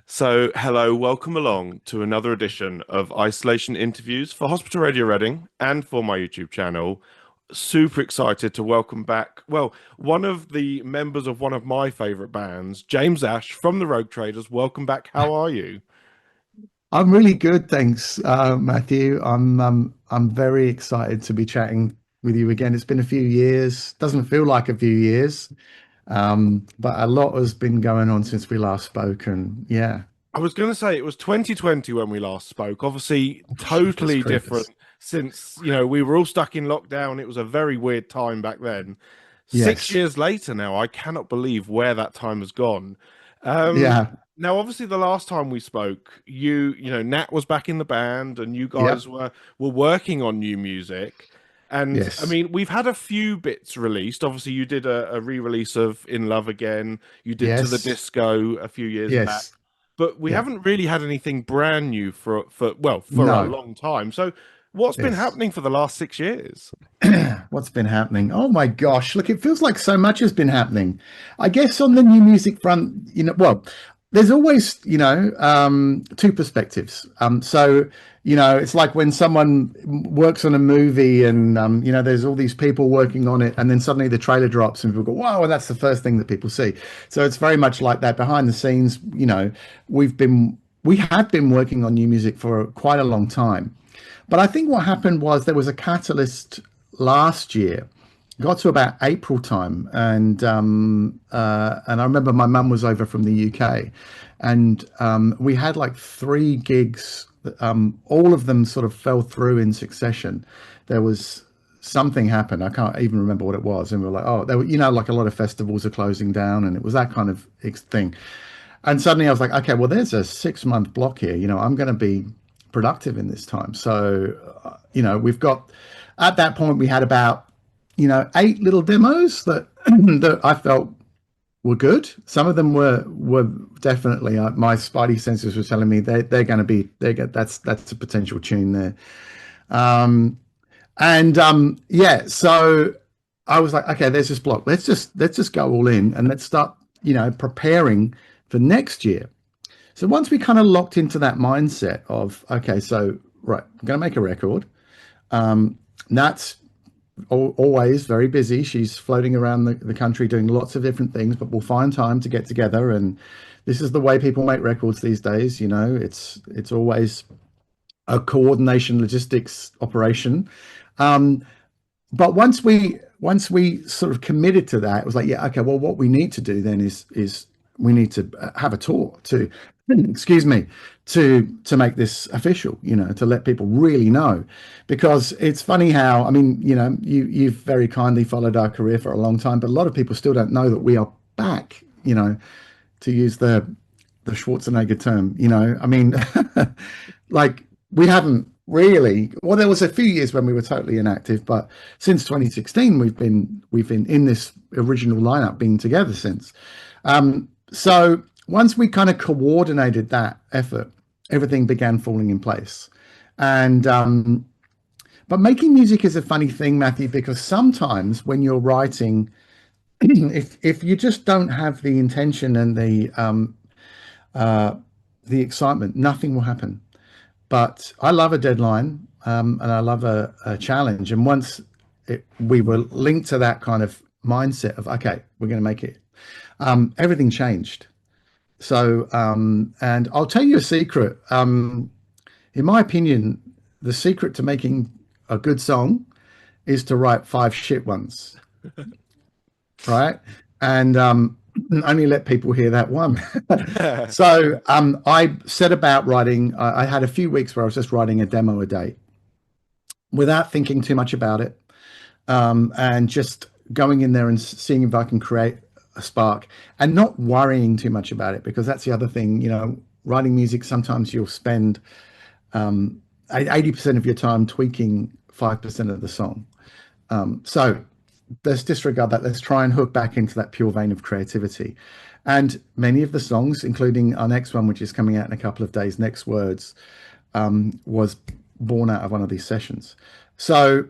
So, hello, welcome along to another edition of Isolation Interviews for Hospital Radio Reading and for my YouTube channel. Super excited to welcome back, one of the members of one of my favorite bands, James Ash from the Rogue Traders. Welcome back. How are you? I'm really good, thanks, Matthew. I'm very excited to be chatting with you again. It's been a few years. Doesn't feel like a few years, but a lot has been going on since we last spoke, and yeah. I was going to say it was 2020 when we last spoke. Obviously, Jeepers totally different creepers. since, we were all stuck in lockdown. It was a very weird time back then. Six Yes. years later now, I cannot believe where that time has gone. Um, Yeah. Now, obviously, the last time we spoke, Nat was back in the band, and you guys Yep. were working on new music. And I Yes. mean, we've had a few bits released. Obviously, you did a re-release of In Love Again. You did To the Yes. Disco a few years back, Yes. but we Yeah. haven't really had anything brand new for a No. long time. So, what's been Yes. happening for the last 6 years? What's been happening? Oh my gosh, look, it feels like so much has been happening. I guess on the new music front, there's always, two perspectives. It's like when someone works on a movie and, there's all these people working on it, and then suddenly the trailer drops and people go, wow, and that's the first thing that people see. So it's very much like that behind the scenes. We have been working on new music for quite a long time. But I think what happened was there was a catalyst last year. Got to about April time, and I remember my mum was over from the UK, and we had like three gigs. All of them sort of fell through in succession. There was something happened. I can't even remember what it was, and we were like, oh, there were, like a lot of festivals are closing down, and it was that kind of thing. And suddenly I was like, okay, well, there's a 6 month block here. I'm going to be productive in this time. So, we've got, at that point, we had about, eight little demos that, that I felt were good. Some of them were definitely, my spidey senses were telling me they're going to be, that's a potential tune there. Um, yeah, so I was like, okay, there's this block. Let's just go all in and let's start, preparing for next year. So once we kind of locked into that mindset of, okay, so right, I'm going to make a record. Nat's always very busy. She's floating around the country doing lots of different things, but we'll find time to get together. And this is the way people make records these days. It's always a coordination logistics operation. Um, but once we sort of committed to that, it was like, yeah, okay, well, what we need to do then is we need to have a tour to, excuse me, to make this official, to let people really know. Because it's funny how, I mean, you've very kindly followed our career for a long time, but a lot of people still don't know that we are back, to use the Schwarzenegger term, I mean, like we haven't really, well, there was a few years when we were totally inactive, but since 2016 we've been in this original lineup, being together since. So once we kind of coordinated that effort, everything began falling in place. And but making music is a funny thing, Matthew, because sometimes when you're writing, if you just don't have the intention and uh, the excitement, nothing will happen. But I love a deadline, and I love a challenge. And once we were linked to that kind of mindset of, okay, we're going to make it, everything changed. So, and I'll tell you a secret. In my opinion, the secret to making a good song is to write five shit ones, right? And only let people hear that one. So I set about writing. I had a few weeks where I was just writing a demo a day without thinking too much about it, and just going in there and seeing if I can create a spark and not worrying too much about it, because that's the other thing. Writing music, sometimes you'll spend 80% of your time tweaking 5% of the song. So let's disregard that. Let's try and hook back into that pure vein of creativity. And many of the songs, including our next one, which is coming out in a couple of days, Next Words, was born out of one of these sessions. So,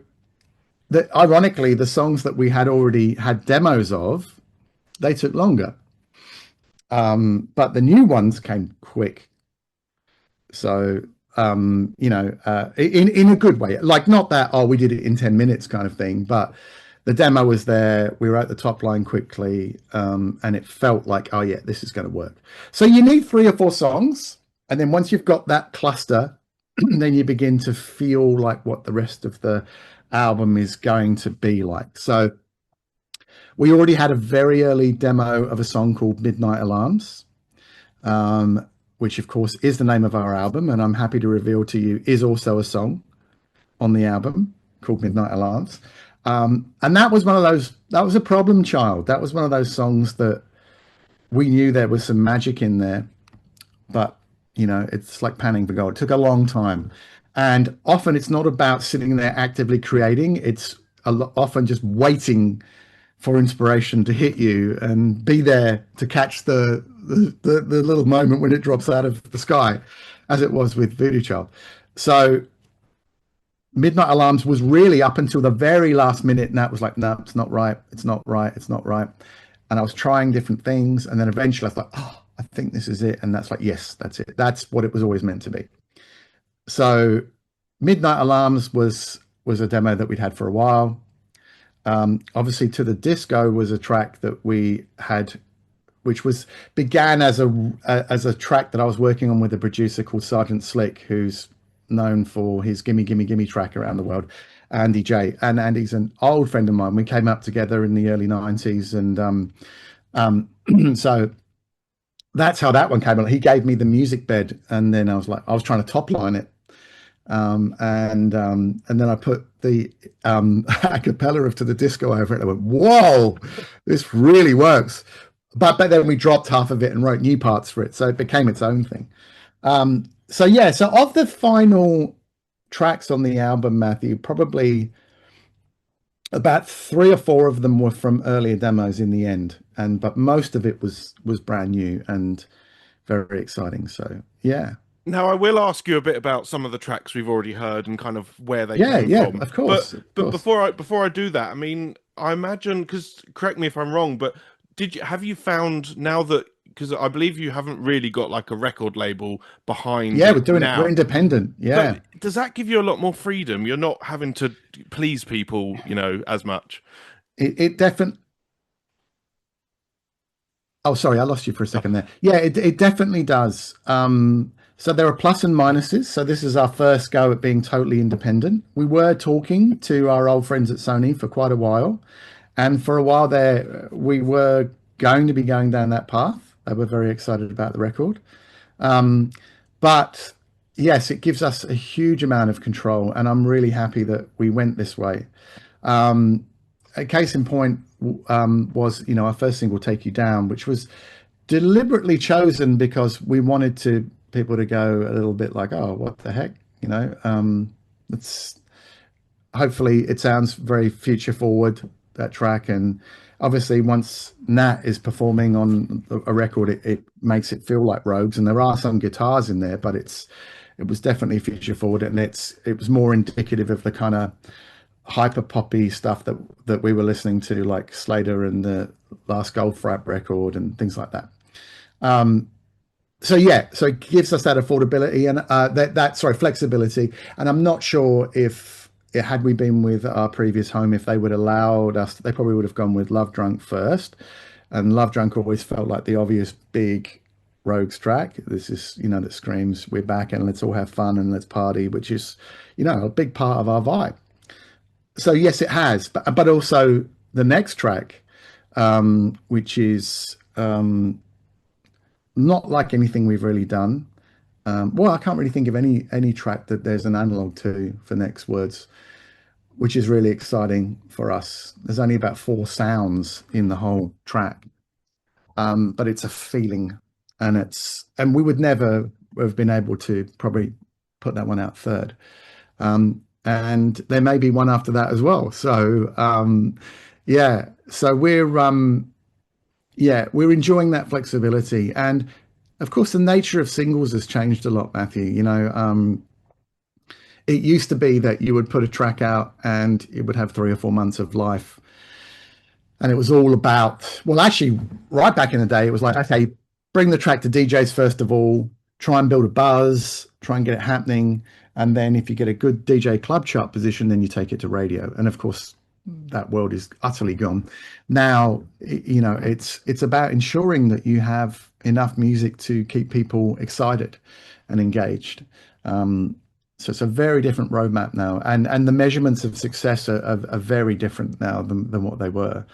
ironically, the songs that we had already had demos of, they took longer. But the new ones came quick. So, in a good way, like not that, oh, we did it in 10 minutes kind of thing, but the demo was there. We wrote the top line quickly, and it felt like, oh, yeah, this is going to work. So you need 3 or 4 songs. And then once you've got that cluster, then you begin to feel like what the rest of the album is going to be like. So we already had a very early demo of a song called Midnight Alarms, um, which of course is the name of our album, and I'm happy to reveal to you is also a song on the album called Midnight Alarms. And that was one of those, that was a problem child. That was one of those songs that we knew there was some magic in there, but it's like panning for gold. It took a long time. And often it's not about sitting there actively creating, it's often just waiting for inspiration to hit you and be there to catch the little moment when it drops out of the sky, as it was with Voodoo Child. So Midnight Alarms was really up until the very last minute, and that was like, no, it's not right, it's not right, it's not right. And I was trying different things, and then eventually I was like, oh, I think this is it. And that's like, yes, that's it. That's what it was always meant to be. So Midnight Alarms was a demo that we'd had for a while. Obviously, To the Disco was a track that we had, which began as a track that I was working on with a producer called Sergeant Slick, who's known for his Gimme Gimme Gimme track around the world, Andy J. And Andy's an old friend of mine. We came up together in the early 90s, and so that's how that one came along. He gave me the music bed, and then I was trying to top line it. And then I put the a cappella of To the Disco over it. I went, whoa, this really works. But then we dropped half of it and wrote new parts for it, so it became its own thing. So yeah, so of the final tracks on the album, Matthew, probably about 3 or 4 of them were from earlier demos in the end, but most of it was brand new and very exciting. So yeah. Now, I will ask you a bit about some of the tracks we've already heard and kind of where they Yeah, came yeah, from. of course, of But course. before I do that, I mean, I imagine, because correct me if I'm wrong, but have you found now that, because I believe you haven't really got like a record label behind Yeah, we're it doing it. We're now, independent. but Yeah, does that give you a lot more freedom? You're not having to please people, as much. it definitely. Oh, sorry, I lost you for a second there. Yeah, it definitely does. So there are plus and minuses. So this is our first go at being totally independent. We were talking to our old friends at Sony for quite a while, and for a while there, we were going to be going down that path. They were very excited about the record. Um, but yes, it gives us a huge amount of control, and I'm really happy that we went this way. A case in point was, our first single, "Take You Down," which was deliberately chosen because we wanted people to go a little bit like, "Oh, what the heck," it's hopefully it sounds very future forward, that track. And obviously once Nat is performing on a record, it makes it feel like Rogues, and there are some guitars in there, but it was definitely future forward, and it was more indicative of the kind of hyper poppy stuff that we were listening to, like Slater and the last Goldfrapp record and things like that. So yeah, so it gives us that affordability and sorry, flexibility. And I'm not sure if had we been with our previous home, if they would allowed us, they probably would have gone with Love Drunk first. And Love Drunk always felt like the obvious big Rogues track. This is, that screams, we're back and let's all have fun and let's party, which is, a big part of our vibe. So yes, it has, but also the next track, which is not like anything we've really done. Well, I can't really think of any track that there's an analog to for Next Words, which is really exciting for us. There's only about 4 sounds in the whole track, but it's a feeling, and we would never have been able to probably put that one out third. And there may be one after that as well. So yeah, so we're enjoying that flexibility. And of course, the nature of singles has changed a lot, Matthew. It used to be that you would put a track out and it would have 3 or 4 months of life. And it was all about, well, actually, right back in the day, it was like, okay, bring the track to DJs first of all, try and build a buzz, try and get it happening. And then if you get a good DJ club chart position, then you take it to radio. And of course, that world is utterly gone. Now, it's about ensuring that you have enough music to keep people excited and engaged. So it's a very different roadmap now, and the measurements of success are very different now than what they were.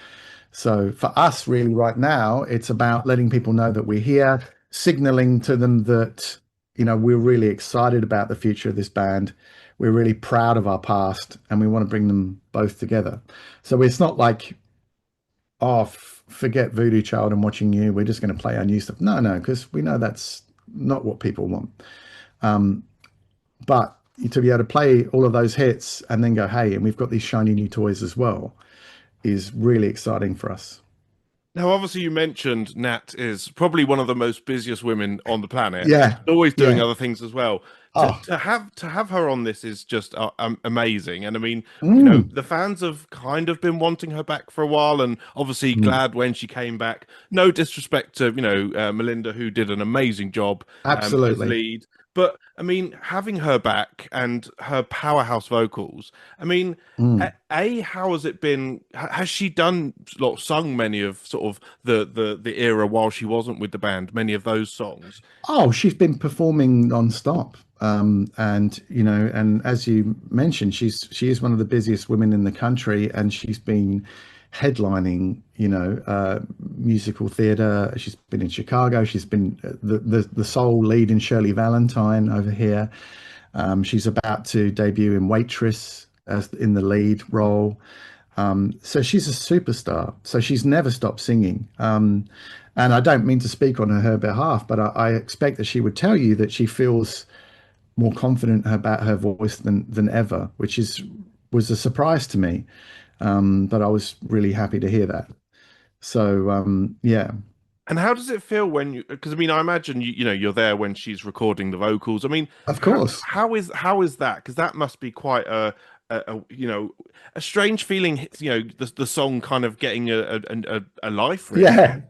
So for us, really, right now, it's about letting people know that we're here, signaling to them that, we're really excited about the future of this band. We're really proud of our past, and we want to bring them both together. So it's not like, oh, forget Voodoo Child and Watching You. We're just going to play our new stuff. No, no, because we know that's not what people want. But to be able to play all of those hits and then go, hey, and we've got these shiny new toys as well, is really exciting for us. Now, obviously, you mentioned Nat is probably one of the most busiest women on the planet. Yeah, She's always doing yeah. other things as well. To Oh, to have her on this is just amazing. And I mean, mm, the fans have kind of been wanting her back for a while, and obviously mm, glad when she came back. No disrespect to Melinda, who did an amazing job as absolutely. lead. But I mean, having her back and her powerhouse vocals. I mean, Mm. how has it been? Has she done sung many of sort of the era while she wasn't with the band? Many of those songs. Oh, she's been performing non-stop. And and as you mentioned, she is one of the busiest women in the country, and she's been headlining, musical theatre. She's been in Chicago. She's been the sole lead in Shirley Valentine over here. She's about to debut in Waitress as in the lead role. So she's a superstar. So she's never stopped singing. And I don't mean to speak on her behalf, but I expect that she would tell you that she feels more confident about her voice than ever, which was a surprise to me. But I was really happy to hear that. So yeah, And how does it feel when you? Because I mean, I imagine you're there when she's recording the vocals. I mean, of course. how is that? Because that must be quite a strange feeling. The song kind of getting a life, really. Yeah,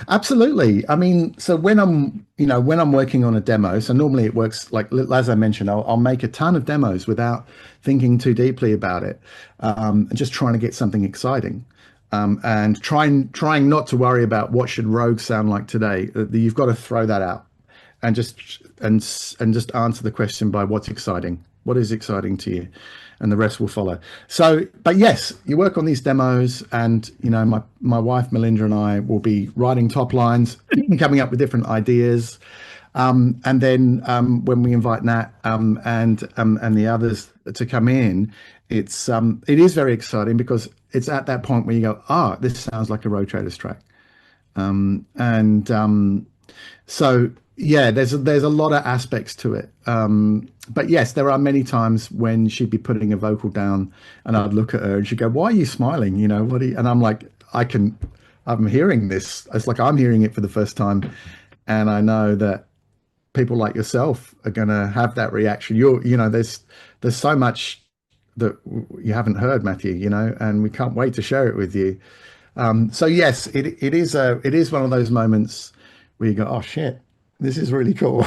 absolutely. I mean, so when I'm working on a demo, so normally it works like as I mentioned, I'll make a ton of demos without thinking too deeply about it, and just trying to get something exciting, and trying not to worry about what should Rogue sound like today. You've got to throw that out and just answer the question by what's exciting. What is exciting to you? And the rest will follow. So, but yes, you work on these demos, and my wife Melinda and I will be writing top lines, coming up with different ideas, and then when we invite Nat and the others to come in, it is very exciting because it's at that point where you go, this sounds like a Road Traders track, and so yeah, there's a lot of aspects to it. But yes, there are many times when she'd be putting a vocal down, and I'd look at her and she'd go, "Why are you smiling? What?" And I'm like, I'm hearing this. It's like I'm hearing it for the first time, and I know that people like yourself are going to have that reaction. There's so much that you haven't heard, Matthew. And we can't wait to share it with you. So yes, it is one of those moments where you go, oh shit, this is really cool.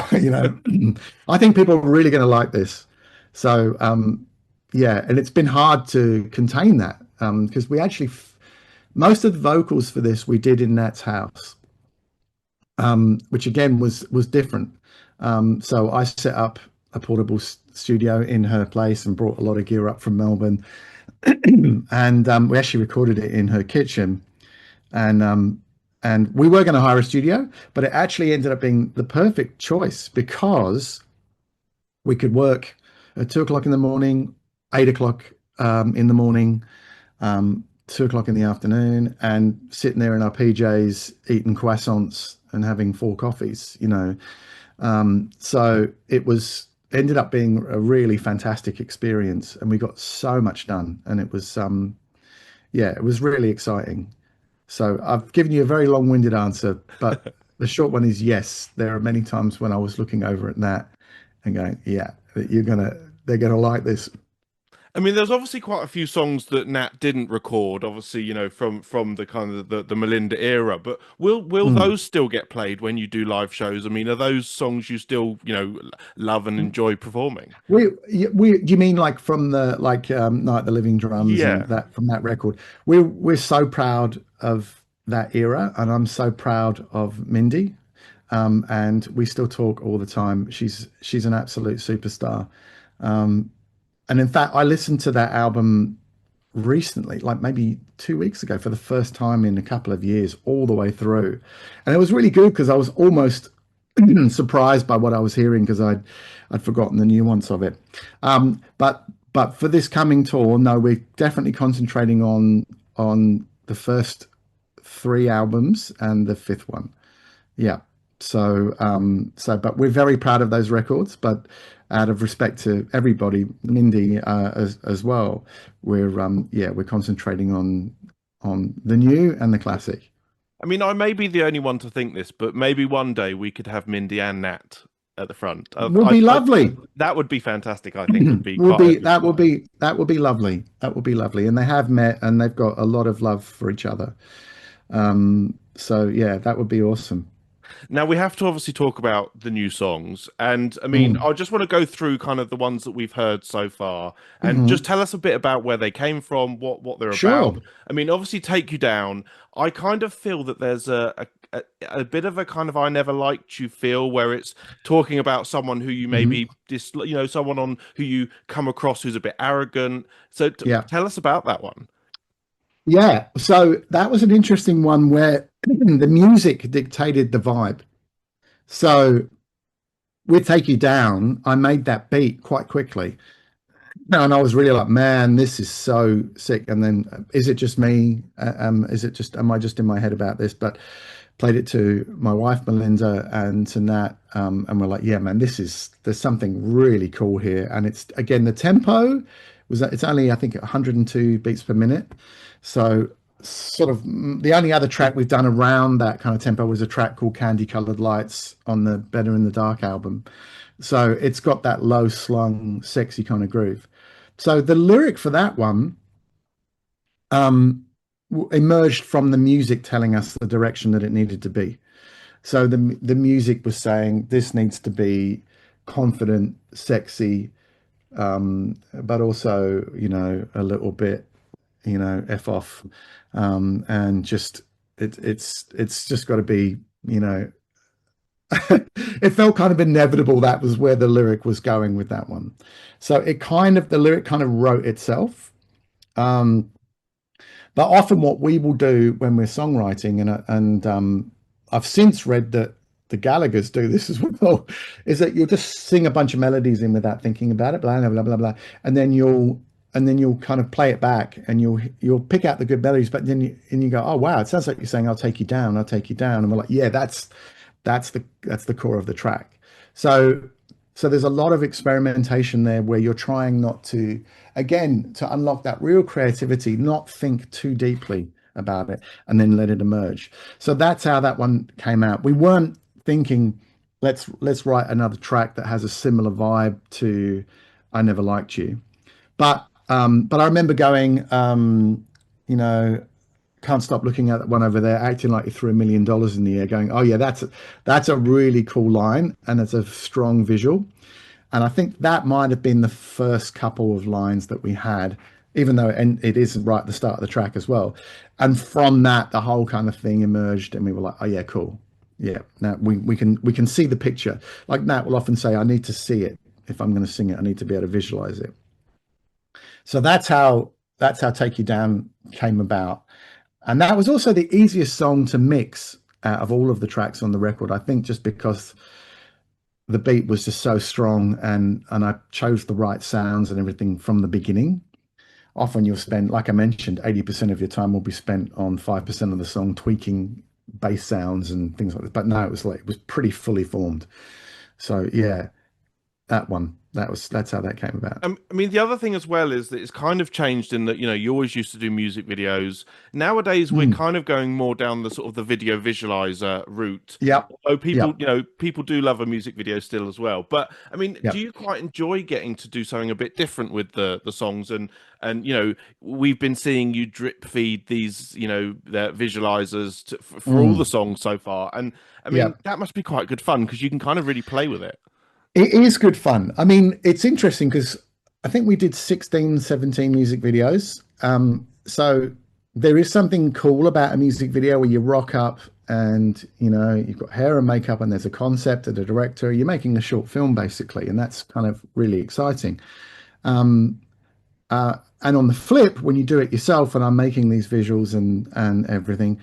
I think people are really going to like this. So yeah, and it's been hard to contain that because we actually most of the vocals for this we did in Nat's house, which again was different. So I set up a portable studio in her place and brought a lot of gear up from Melbourne, and we actually recorded it in her kitchen, and we were going to hire a studio, but it actually ended up being the perfect choice because we could work at 2 o'clock in the morning, 8 o'clock in the morning, 2 o'clock in the afternoon, and sitting there in our PJs eating croissants and having four coffees. So it was ended up being a really fantastic experience, and we got so much done, and it was yeah, it was really exciting. So I've given you a very long-winded answer, but the short one is yes. There are many times when I was looking over at Nat and going, "Yeah, they're gonna like this." I mean, there's obviously quite a few songs that Nat didn't record, obviously, from the kind of the Melinda era. But will Mm. those still get played when you do live shows? I mean, are those songs you still, love and enjoy performing? You mean like from the Night the Living Drums and Yeah. that from that record? We're so proud of that era, and I'm so proud of Mindy. And we still talk all the time. She's an absolute superstar. And in fact, I listened to that album recently, like maybe 2 weeks ago, for the first time in a couple of years, all the way through, and it was really good because I was almost surprised by what I was hearing because I'd forgotten the nuance of it. But for this coming tour, no, we're definitely concentrating on the first three albums and the fifth one. Yeah. But we're very proud of those records. But out of respect to everybody, Mindy as well, we're concentrating on the new and the classic. I mean, I may be the only one to think this, but maybe one day we could have Mindy and Nat at the front. Would be lovely. That would be fantastic. I think would be Would quite a be good line. that would be lovely. That would be lovely. And they have met and they've got a lot of love for each other. So yeah, that would be awesome. Now we have to obviously talk about the new songs, and I mean, Mm. I just want to go through kind of the ones that we've heard so far, and just Hmm. tell us a bit about where they came from, what they're Sure. about. I mean, obviously, Take You Down. I kind of feel that there's a bit of a kind of I never liked you feel where it's talking about someone who you Hmm. maybe someone on who you come across who's a bit arrogant. So Yeah. tell us about that one. Yeah. So that was an interesting one where the music dictated the vibe. So with Take You Down, I made that beat quite quickly. And I was really like, man, this is so sick. And then, is it just me? Am I just in my head about this? But played it to my wife, Melinda, and to Nat. And we're like, yeah, man, there's something really cool here. And it's, again, the tempo it's only, I think, 102 beats per minute. So, sort of the only other track we've done around that kind of tempo was a track called Candy Colored Lights on the Better in the Dark album. So it's got that low slung, sexy kind of groove. So the lyric for that one um, emerged from the music telling us the direction that it needed to be. So the music was saying this needs to be confident, sexy, but also a little bit f off, and just it's just got to be you know it felt kind of inevitable that was where the lyric was going with that one. So the lyric kind of wrote itself. Um, but often what we will do when we're songwriting, and I've since read that the Gallaghers do this as well, is that you'll just sing a bunch of melodies in without thinking about it, blah blah blah blah blah, and then you'll kind of play it back, and you'll pick out the good melodies, but then you go, oh wow, it sounds like you're saying, I'll take you down, I'll take you down, and we're like, yeah, that's the core of the track. So there's a lot of experimentation there where you're trying not to, again, to unlock that real creativity, not think too deeply about it, and then let it emerge. So that's how that one came out. We weren't thinking, let's write another track that has a similar vibe to I Never Liked You. But I remember going, you know, can't stop looking at that one over there, acting like you threw $1 million in the air, going, "Oh yeah, that's a really cool line, and it's a strong visual." And I think that might have been the first couple of lines that we had, even though and it is right at the start of the track as well. And from that, the whole kind of thing emerged, and we were like, "Oh yeah, cool, yeah." Now we can see the picture. Like Nat will often say, "I need to see it if I'm going to sing it. I need to be able to visualize it." So that's how Take You Down came about. And that was also the easiest song to mix out of all of the tracks on the record, I think, just because the beat was just so strong, and I chose the right sounds and everything from the beginning. Often you'll spend, like I mentioned, 80% of your time will be spent on 5% of the song tweaking bass sounds and things like that. But no, it was pretty fully formed. So yeah, that one. That's how that came about. I mean, the other thing as well is that it's kind of changed in that, you always used to do music videos. Nowadays, we're Mm. kind of going more down the sort of the video visualizer route. Yep. Although people, Yep. people do love a music video still as well. But I mean, do Yep. you quite enjoy getting to do something a bit different with the songs? And we've been seeing you drip feed these, the visualizers for all the Mm. songs so far. And I mean, Yep. that must be quite good fun because you can kind of really play with it. It is good fun. I mean, it's interesting because I think we did 16, 17 music videos. So there is something cool about a music video where you rock up and, you've got hair and makeup and there's a concept and a director. You're making a short film basically, and that's kind of really exciting. Um, and on the flip, when you do it yourself, and I'm making these visuals and everything,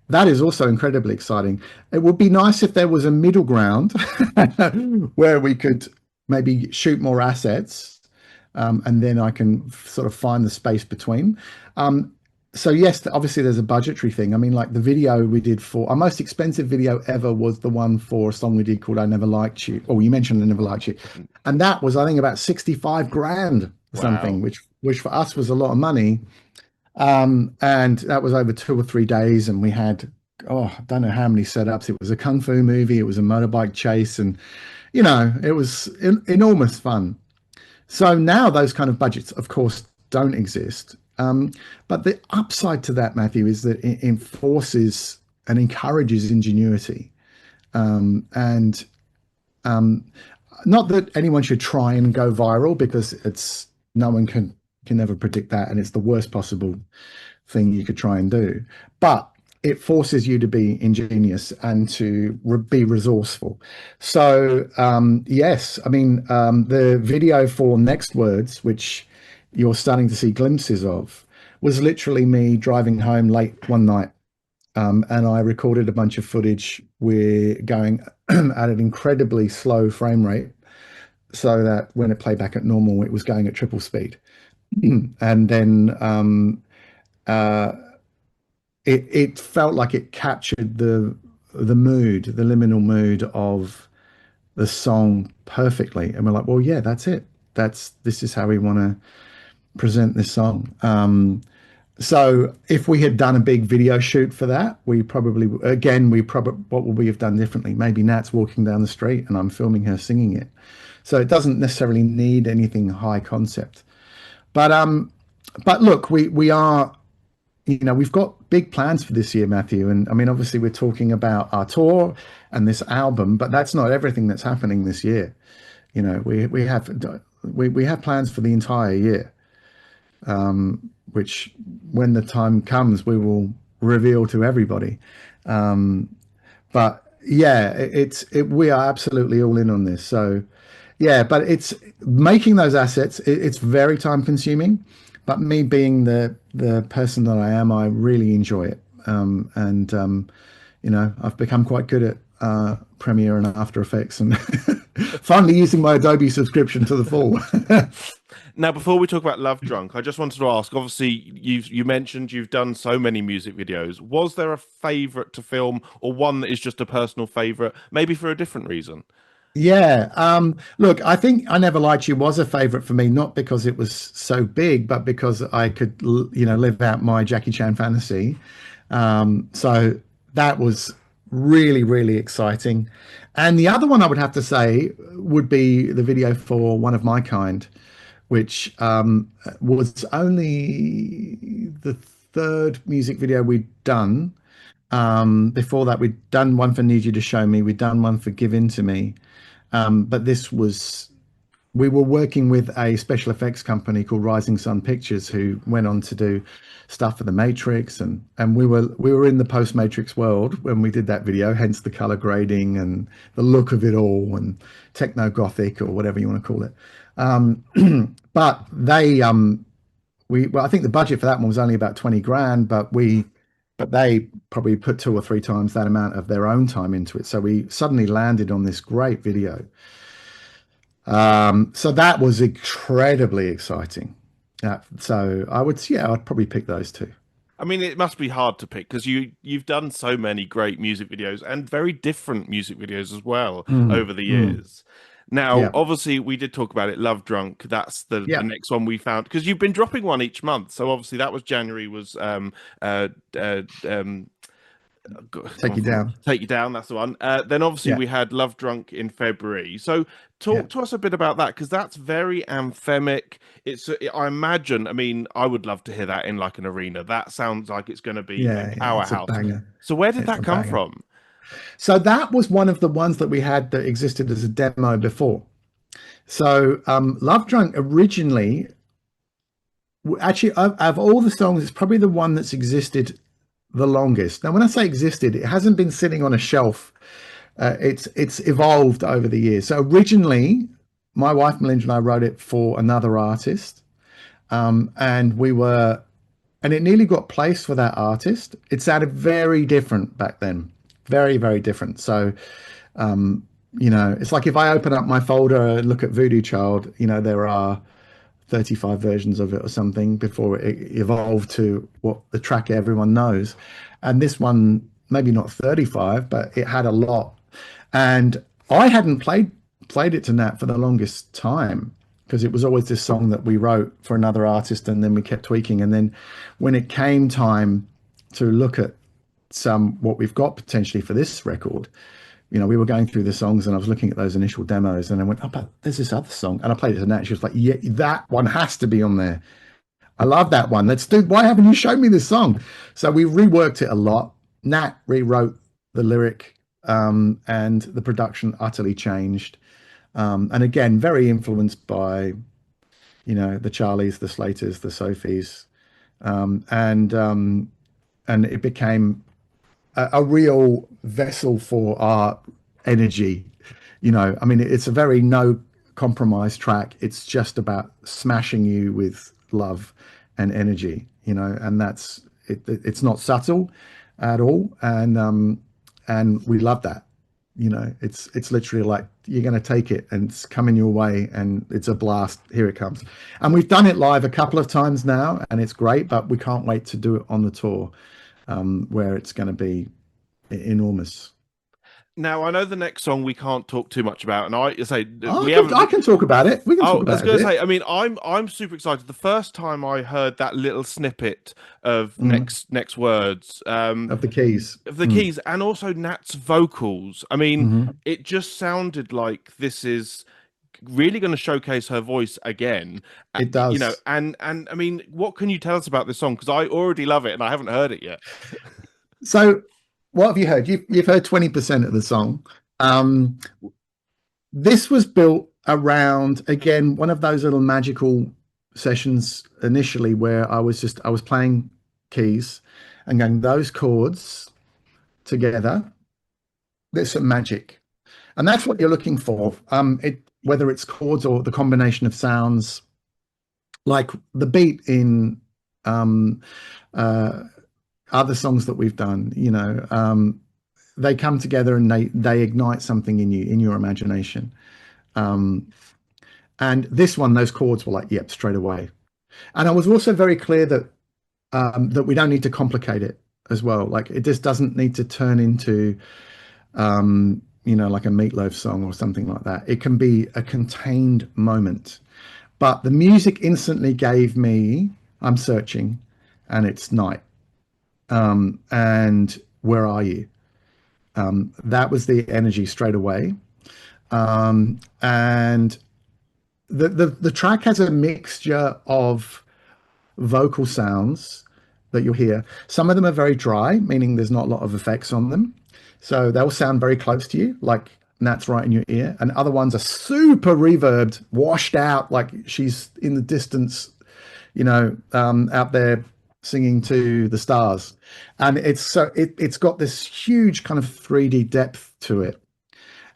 that is also incredibly exciting. It would be nice if there was a middle ground where we could maybe shoot more assets, and then I can sort of find the space between. So yes, obviously there's a budgetary thing. I mean, like the video we did for our most expensive video ever was the one for a song we did called "I Never Liked You." Oh, you mentioned "I Never Liked You," and that was, I think, about 65 grand or something, Wow. which for us was a lot of money. And that was over 2 or 3 days, and we had, oh, I don't know how many setups. It was a kung fu movie, it was a motorbike chase, and it was enormous fun. So now those kind of budgets, of course, don't exist. But the upside to that, Matthew, is that it enforces and encourages ingenuity. And not that anyone should try and go viral, because it's no one can never predict that, and it's the worst possible thing you could try and do. But it forces you to be ingenious and to be resourceful. So yes, I mean, the video for Next Words, which you're starting to see glimpses of, was literally me driving home late one night, and I recorded a bunch of footage. We're going at an incredibly slow frame rate so that when it played back at normal, it was going at triple speed. And then uh, it felt like it captured the mood, the liminal mood of the song perfectly. And we're like, well, yeah, that's it. This is how we want to present this song. So if we had done a big video shoot for that, what would we have done differently? Maybe Nat's walking down the street and I'm filming her singing it. So it doesn't necessarily need anything high concept. But look, we are, we've got big plans for this year, Matthew. And I mean, obviously we're talking about our tour and this album, but that's not everything that's happening this year. We have plans for the entire year, which when the time comes, we will reveal to everybody. But yeah, we are absolutely all in on this. So yeah, but it's making those assets. It's very time consuming, but me being the person that I am, I really enjoy it. And I've become quite good at Premiere and After Effects, and finally using my Adobe subscription to the full. Now, before we talk about Love Drunk, I just wanted to ask, obviously, you mentioned you've done so many music videos. Was there a favorite to film or one that is just a personal favorite, maybe for a different reason? Yeah. Look, I think I Never Liked You was a favorite for me, not because it was so big, but because I could, live out my Jackie Chan fantasy. So that was really, really exciting. And the other one I would have to say would be the video for One of My Kind, which was only the third music video we'd done. Before that, we'd done one for Need You to Show Me, we'd done one for Give In to Me. But we were working with a special effects company called Rising Sun Pictures, who went on to do stuff for The Matrix, and we were in the post Matrix world when we did that video, hence the color grading and the look of it all, and techno gothic, or whatever you want to call it. But I think the budget for that one was only about 20 grand, but they probably put 2 or 3 times that amount of their own time into it. So we suddenly landed on this great video. So that was incredibly exciting. So I'd probably pick those two. I mean, it must be hard to pick because you've done so many great music videos and very different music videos as well Mm, over the mm. years. Now, Yeah, obviously, we did talk about it. Love Drunk. That's the yeah. next one we found because you've been dropping one each month. So obviously, that was January was uh, uh um Take you down. Take You Down. That's the one. Then obviously Yeah, we had Love Drunk in February. So yeah, talk to us a bit about that because that's very anthemic. I imagine. I mean, I would love to hear that in like an arena. That sounds like it's going to be a yeah. It's a powerhouse. banger. So where did It's that a come banger. from? So that was one of the ones that we had that existed as a demo before. So Love Drunk originally, actually, of all the songs, it's probably the one that's existed the longest. Now, when I say existed, it hasn't been sitting on a shelf. It's evolved over the years. So originally, my wife Melinda and I wrote it for another artist, and and it nearly got placed for that artist. It sounded very different back then, very very different. So it's like if I open up my folder and look at Voodoo Child, there are 35 versions of it or something before it evolved to what the track everyone knows. And this one, maybe not 35, but it had a lot. And I hadn't played it to Nat for the longest time because it was always this song that we wrote for another artist and then we kept tweaking. And then when it came time to look at some what we've got potentially for this record, we were going through the songs and I was looking at those initial demos and I went, oh, but there's this other song. And I played it to Nat. She was like, yeah, that one has to be on there. I love that one. Let's do, why haven't you shown me this song? So we reworked it a lot. Nat rewrote the lyric, and the production utterly changed. And again, very influenced by, the Charlies, the Slaters, the Sophies. And it became a real vessel for our energy. I mean, it's a very no compromise track. It's just about smashing you with love and energy, and that's it. It's not subtle at all, and we love that. It's literally like you're going to take it and it's coming your way and it's a blast. Here it comes. And we've done it live a couple of times now and it's great, but we can't wait to do it on the tour, where it's going to be enormous. Now I know the next song we can't talk too much about, and I say I we can haven't. I can talk about it. We can talk Oh, I was about it a going to bit. say, I mean, I'm super excited. The first time I heard that little snippet of Mm, next words, of the keys. of the Mm, keys, and also Nat's vocals. I mean, hmm. it just sounded like this is really going to showcase her voice again. It does. And I mean, what can you tell us about this song? Because I already love it and I haven't heard it yet. So, what have you heard? You've heard 20% of the song. Um, this was built around again one of those little magical sessions initially where I was playing keys and going those chords together. There's some magic, and that's what you're looking for. Whether it's chords or the combination of sounds, like the beat in um, uh, other songs that we've done, they come together and they ignite something in you, in your imagination. Um, and this one, those chords were like, yep, straight away. And I was also very clear that we don't need to complicate it as well. Like it just doesn't need to turn into like a Meatloaf song or something like that. It can be a contained moment. But the music instantly gave me, I'm searching, and it's night. And where are you? That was the energy straight away. And the track has a mixture of vocal sounds that you'll hear. Some of them are very dry, meaning there's not a lot of effects on them. So they'll sound very close to you, like Nat's right in your ear. And other ones are super reverbed, washed out, like she's in the distance, out there singing to the stars. And it's got this huge kind of 3D depth to it.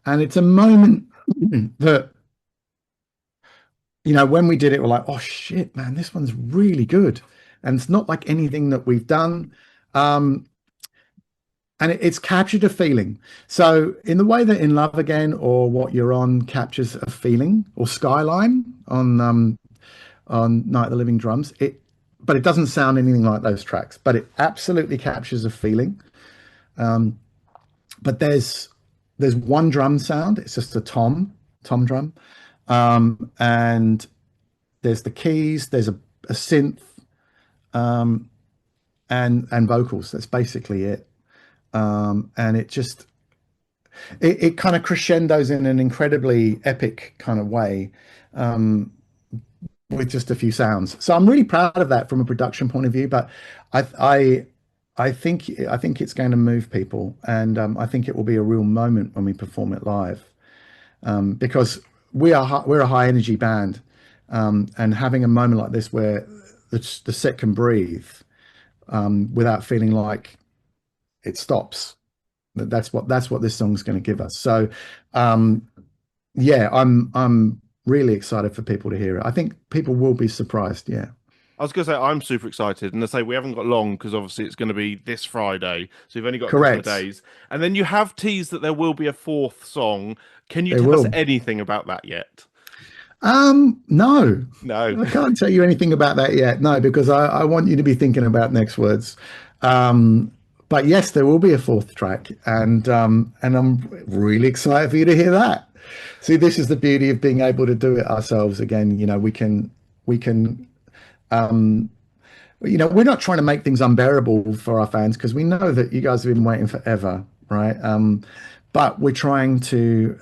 And it's a moment that, when we did it, we're like, oh shit, man, this one's really good. And it's not like anything that we've done. Um, and it's captured a feeling. So in the way that In Love Again or What You're On captures a feeling, or Skyline on Night of the Living Drums, but it doesn't sound anything like those tracks, but it absolutely captures a feeling. But there's one drum sound, it's just a tom, tom drum, and there's the keys, there's a synth, um, and vocals. That's basically it. And it kind of crescendos in an incredibly epic kind of way, um, with just a few sounds. So I'm really proud of that from a production point of view. But I I I think it's going to move people, and I think it will be a real moment when we perform it live, because we're a high energy band, and having a moment like this where the set can breathe, without feeling like it stops. That's what this song's going to give us. So, um, yeah, I'm really excited for people to hear it. I think people will be surprised. Yeah, I was going to say I'm super excited, and I say we haven't got long because obviously it's going to be this Friday, so we've only got a couple of correct. days. And then you have teased that there will be a fourth song. Can you They tell us will. anything about that yet? No, No. I can't tell you anything about that yet. No, because I want you to be thinking about next words. Um, but yes, there will be a fourth track, and I'm really excited for you to hear that. See, this is the beauty of being able to do it ourselves again. We can we're not trying to make things unbearable for our fans, because we know that you guys have been waiting forever, right? But we're trying to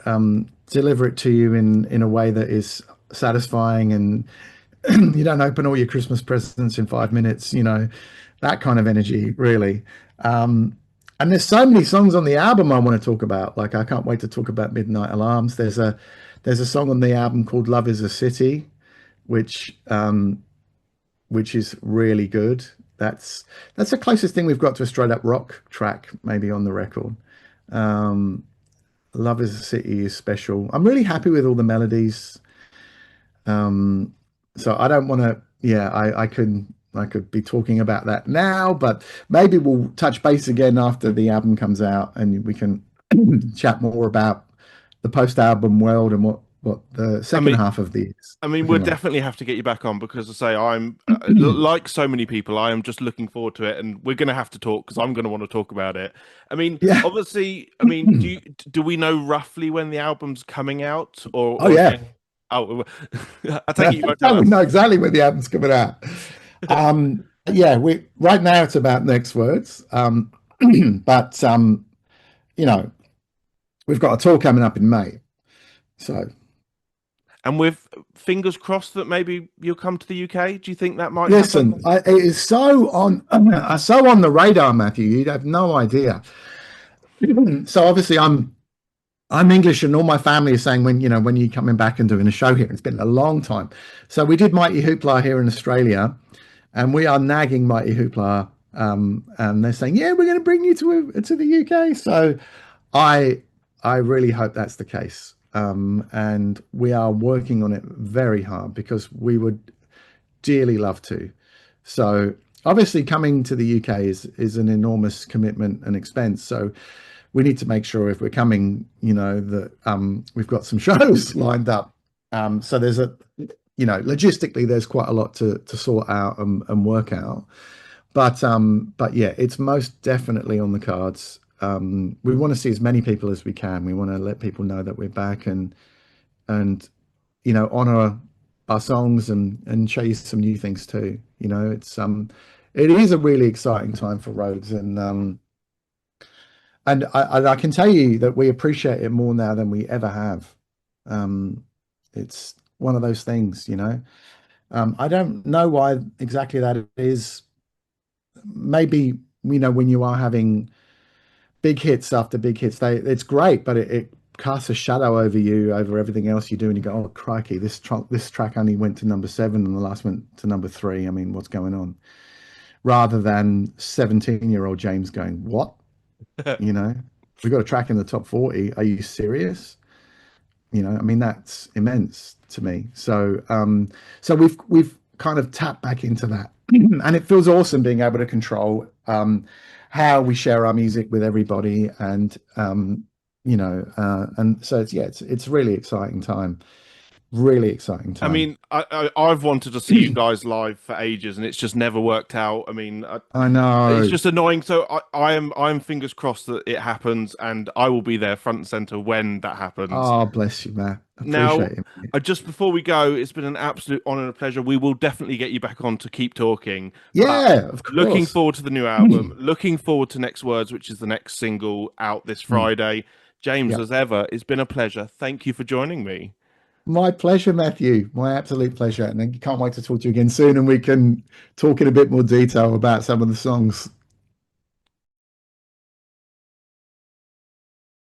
deliver it to you in a way that is satisfying, and you don't open all your Christmas presents in 5 minutes, that kind of energy, really. And there's so many songs on the album I want to talk about. Like, I can't wait to talk about Midnight Alarms. There's a song on the album called Love Is a City, which which is really good. That's the closest thing we've got to a straight up rock track, maybe, on the record. Um, Love Is a City is special. I'm really happy with all the melodies. Um, so I don't want to. Yeah, I could be talking about that now, but maybe we'll touch base again after the album comes out, and we can chat more about the post-album world and what the I second mean, half of the year is I mean, we'll looking like. definitely have to get you back on because I say I'm like so many people. I am just looking forward to it, and we're going to have to talk because I'm going to want to talk about it. I mean, Yeah. obviously, I mean, do we know roughly when the album's coming out, Oh or yeah. oh, I take it you won't tell We us. know exactly when the album's coming out. Yeah, we right now it's about next words. But you know, we've got a tour coming up in May. So And with fingers crossed that maybe you'll come to the UK. Do you think that might happen? listen, it is so on the radar, Matthew. You'd have no idea. So obviously I'm English, and all my family is saying, when you coming back and doing a show here. It's been a long time. So we did Mighty Hoopla here in Australia, and we are nagging Mighty Hoopla, and they're saying, yeah, we're going to bring you to the UK. So I I really hope that's the case. And we are working on it very hard, because we would dearly love to. So obviously coming to the UK is an enormous commitment and expense. So we need to make sure, if we're coming, that we've got some shows lined up. So logistically, there's quite a lot to sort out and work out. But yeah, it's most definitely on the cards. We want to see as many people as we can. We want to let people know that we're back, and honor our songs, and show you some new things too. It is a really exciting time for Rhodes, and I can tell you that we appreciate it more now than we ever have. Um, it's one of those things. I don't know why exactly that is. Maybe, when you are having big hits after big hits, it's great, but it casts a shadow over you, over everything else you do, and you go, "Oh crikey, this track only went to number 7, and the last went to number 3. I mean, what's going on?" Rather than 17-year-old James going, "What? You know, we got a track in the top 40. Are you serious?" I mean, that's immense to me. So we've kind of tapped back into that, and it feels awesome being able to control how we share our music with everybody, and so it's really exciting time, really exciting I time. mean, I've wanted to see you guys live for ages, and it's just never worked out. I mean, I it's know. just annoying. So I'm fingers crossed that it happens, and I will be there front and center when that happens. Oh, bless you, Matt. Now, Appreciate it. just before we go, it's been an absolute honor and a pleasure. We will definitely get you back on to keep talking. But Yeah, of looking course. forward to the new album, looking forward to Next Words, which is the next single out this Mm. Friday. James, Yeah. as ever, it's been a pleasure. Thank you for joining me. My pleasure, Matthew. My absolute pleasure. And I can't wait to talk to you again soon and we can talk in a bit more detail about some of the songs.